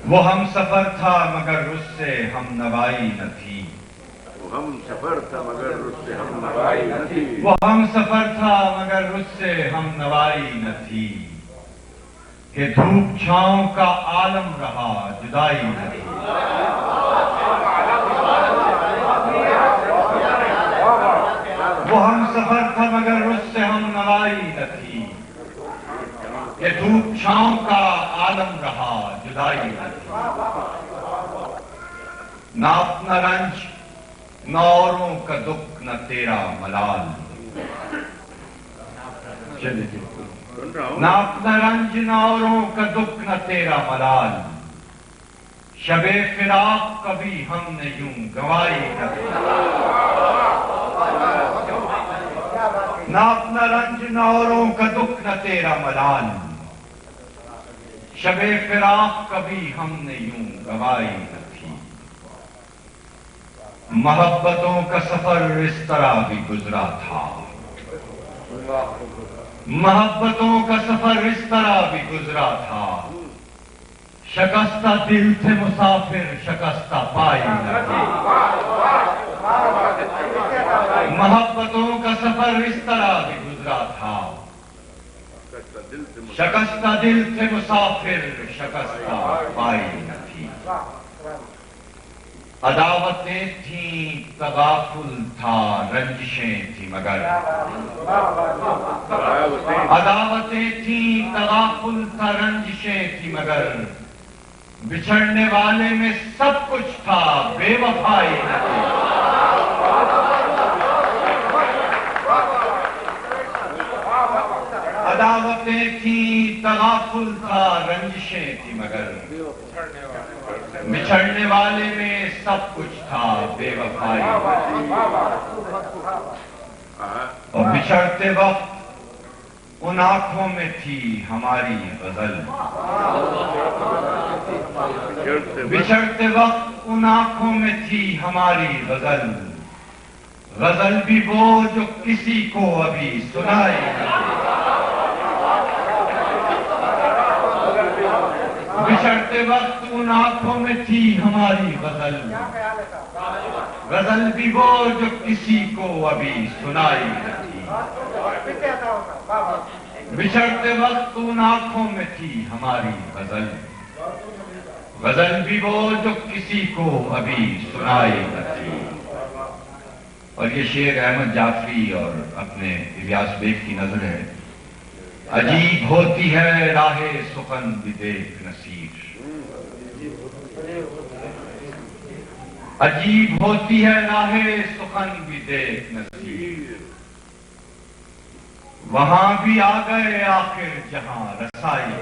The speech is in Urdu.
وہ ہم سفر تھا مگر اس سے ہم نوائی نہ تھی، وہ ہم سفر تھا مگر اس سے ہم نوائی نہ تھی، وہ ہم سفر تھا مگر اس سے ہم نوائی نہ تھی، کہ دھوپ چھاؤں کا عالم رہا جدائی نہ تھی، وہ ہم سفر تھا مگر اس سے ہم نوائی نہ تھی، کہ دھوپ چھاؤں کا عالم رہا جدائی نہ تھی، نہ اپنا رنج نہ اوروں کا دکھ نہ تیرا ملال، نہ اپنا رنج نہ اوروں کا دکھ نہ تیرا ملال، شب فراق کبھی ہم نے یوں گوائی نہ تھی، نہ اپنا رنج نہ اوروں کا دکھ نہ تیرا ملال، شب فراق کبھی ہم نے یوں گوائی نہ تھی، محبتوں کا سفر اس طرح بھی گزرا تھا، محبتوں کا سفر اس طرح بھی گزرا تھا، شکستہ دل تھے مسافر شکستہ پائی نہ تھی، محبتوں کا سفر اس طرح بھی گزرا تھا، شکستہ دل تھے مسافر شکستہ پائی نہ تھی، عداوتیں تھیں تغافل تھا رنجشیں تھی مگر، عداوتیں تھیں تغافل تھا رنجشیں تھی مگر، بچھڑنے والے میں سب کچھ تھا بے وفائی نہ تھی، عداوتیں تھیں تغافل تھا رنجشیں تھی مگر، بچھڑنے والے میں سب کچھ تھا بے وفائی، اور بچھڑتے وقت ان آنکھوں میں تھی ہماری غزل، بچھڑتے وقت ان آنکھوں میں تھی ہماری غزل، غزل بھی وہ جو کسی کو ابھی سنائی نہ تھی، بچھڑتے وقت ان آنکھوں میں تھی ہماری غزل، غزل بھی وہ جو کسی کو ابھی سنائی نہ تھی، بچھڑتے وقت ان آنکھوں میں تھی ہماری غزل، غزل بھی وہ جو کسی کو ابھی سنائی نہ تھی۔ اور یہ شعر احمد جعفری اور اپنے الیاس بیگ کی نظر ہے۔ عجیب ہوتی ہے راہ سخن بھی دیکھ نصیر، عجیب ہوتی ہے راہ سخن بھی دیکھ نصیر، وہاں بھی آ گئے آخر جہاں رسائی،